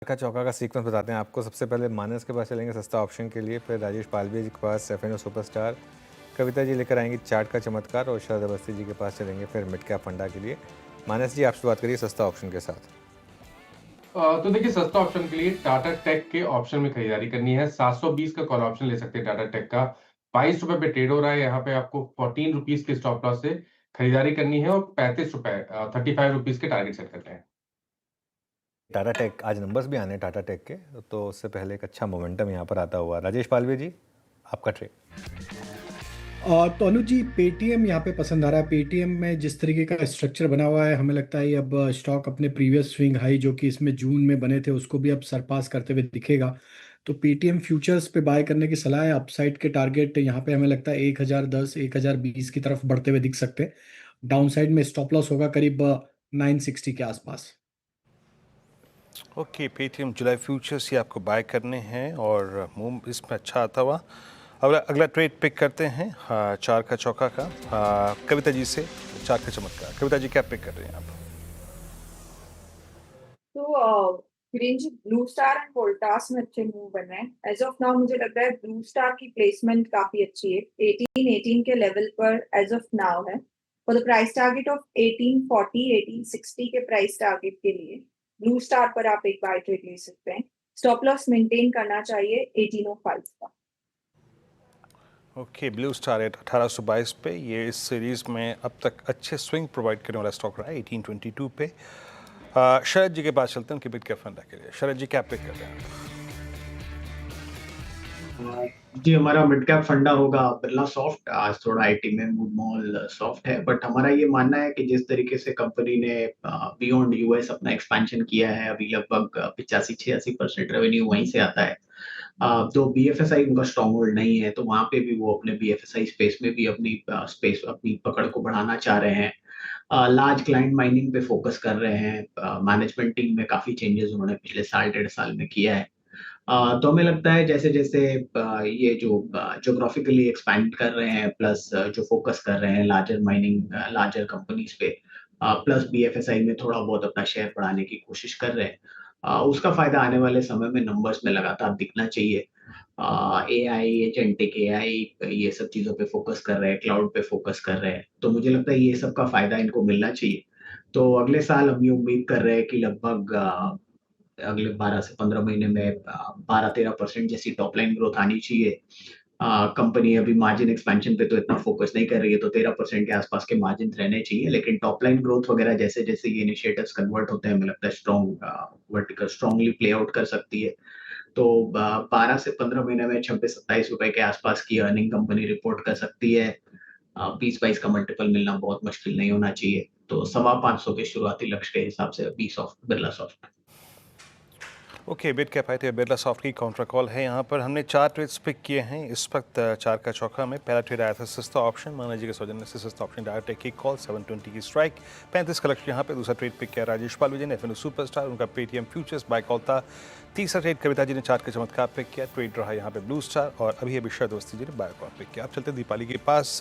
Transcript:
का चौका का सीक्वेंस बताते हैं आपको। सबसे पहले मानस के पास चलेंगे सस्ता ऑप्शन के लिए, फिर राजेश पालवी जी के पास एफ सुपरस्टार, कविता जी लेकर आएंगी चार्ट का चमत्कार और शरद अवस्थी जी के पास चलेंगे फिर मिड कैप फंडा के लिए। मानस जी, आप शुरुआत करिए सस्ता ऑप्शन के साथ। तो देखिए, सस्ता ऑप्शन के लिए टाटा टेक के ऑप्शन में खरीदारी करनी है। 720 का कॉल ऑप्शन ले सकते हैं टाटा टेक का। ₹22 पे ट्रेड हो रहा है। यहाँ पे आपको ₹14 के स्टॉप लॉस से खरीदारी करनी है और ₹35 ₹35 के टारगेट सेट करते हैं। टाटा टेक आज नंबर्स भी आने हैं टाटा टेक के, तो उससे पहले एक अच्छा मोमेंटम यहाँ पर आता हुआ। राजेश पालवी जी, आपका ट्रेड। तो अनुज जी, पेटीएम यहाँ पे पसंद आ रहा है। पेटीएम में जिस तरीके का स्ट्रक्चर बना हुआ है, हमें लगता है ये अब स्टॉक अपने प्रीवियस स्विंग हाई जो कि इसमें जून में बने थे उसको भी अब सरपास करते हुए दिखेगा। तो पेटीएम फ्यूचर्स पे बाय करने की सलाह है। अपसाइड के टारगेट यहाँ पे हमें लगता है 1010 1020 की तरफ बढ़ते हुए दिख सकते हैं। डाउन साइड में स्टॉप लॉस होगा करीब 960 के आसपास। ओके, पेटीएम जुलाई फ्यूचर्स ये आपको बाय करने हैं और मूव इसमें अच्छा आता हुआ। अगला अगला ट्रेड पिक करते हैं चार का चौका का कविता जी से। चार का चमत्कार, कविता जी क्या पिक कर रहे हैं आप? तो range blue star and Voltas में अच्छे मूव बन रहे हैं। एज ऑफ नाउ मुझे लग रहा है ब्लू स्टार की प्लेसमेंट काफी अच्छी है। 1818 के लेवल पर एज ऑफ नाउ है। For the price target of 1840 1860 के प्राइस टारगेट के लिए ब्लू स्टार पर आप एक बाय ट्रेड ले सकते हैं। स्टॉप लॉस मेंटेन करना चाहिए 1805 का। ओके, ब्लू स्टार एट 1822 पे। ये इस सीरीज में अब तक अच्छे स्विंग प्रोवाइड करने वाला स्टॉक रहा है 1822 पे। शरद जी के पास चलते हैं उनके बिट कैप फंडा के लिए। शरद जी क्या पिक कर रहे हैं आप? जी, हमारा मिड कैप फंडा होगा बिरला सॉफ्ट। आज थोड़ा आईटी में मूड माहौल सॉफ्ट है, बट हमारा ये मानना है कि जिस तरीके से कंपनी ने बियॉन्ड यूएस अपना एक्सपेंशन किया है, अभी लगभग 85-86% रेवेन्यू वहीं से आता है। तो बीएफएसआई उनका स्ट्रॉन्ग होल्ड नहीं है, तो वहां पे भी वो अपने बीएफएसआई स्पेस में भी अपनी पकड़ को बढ़ाना चाह रहे हैं। लार्ज क्लाइंट माइनिंग पे फोकस कर रहे हैं। मैनेजमेंट टीम में काफी चेंजेस उन्होंने पिछले साल 1.5 साल में किया है। तो हमें लगता है जैसे-जैसे ये जो ज्योग्राफिकली एक्सपैंड कर रहे हैं, प्लस जो फोकस कर रहे हैं लार्जर कंपनीज पे, प्लस बीएफएसआई में थोड़ा बहुत अपना शेयर बढ़ाने की कोशिश कर रहे हैं। उसका फायदा आने वाले समय में नंबर्स में लगातार दिखना चाहिए। एआई, एजेंटिक एआई, ये सब चीज़ों पे फोकस कर रहे हैं, क्लाउड पे फोकस कर रहे हैं। तो मुझे लगता है ये सब का फायदा इनको मिलना चाहिए। तो अगले साल हम ये उम्मीद कर रहे हैं कि लगभग अगले 12 से 15 महीने में 12-13% जैसी टॉप लाइन ग्रोथ आनी चाहिए। कंपनी अभी मार्जिन एक्सपेंशन पे तो इतना फोकस नहीं कर रही है, तो 13% के आसपास के मार्जिन रहने चाहिए। लेकिन टॉप लाइन ग्रोथ वगैरह जैसे-जैसे ये इनिशिएटिव्स कन्वर्ट होते हैं, हमें लगता है वर्टिकल स्ट्रांगली प्ले आउट कर सकती है। तो 12 से 15 महीने में ₹26-27 के आसपास की अर्निंग कंपनी रिपोर्ट कर सकती है। 20-22 का मल्टीपल मिलना बहुत मुश्किल नहीं होना चाहिए। तो 550 के शुरुआती लक्ष्य के हिसाब से B soft, Birla soft. Okay, bit cap आए थे बिरला सॉफ्ट की काउंटर कॉल है। यहाँ पर हमने चार ट्रेड्स पिक किए हैं इस वक्त चार का चौका में। पहला ट्रेड आया था सस्ता ऑप्शन, माना जी के सौजन्य से सस्ता ऑप्शन डायरेक्ट की कॉल 720 की स्ट्राइक, 35 का लक्ष्य यहाँ पे। दूसरा ट्रेड पिक किया राजेश पाल विजय ने एफ सुपरस्टार, उनका पेटीएम फ्यूचर्स बाय कॉल था। तीसरा ट्रेड कविता जी ने चार का चमत्कार पिक किया, ट्रेड रहा यहाँ पे ब्लू स्टार, और अभी शरद अवस्थी जी ने बाय कॉल पिक किया। आप चलते दीपाली के पास।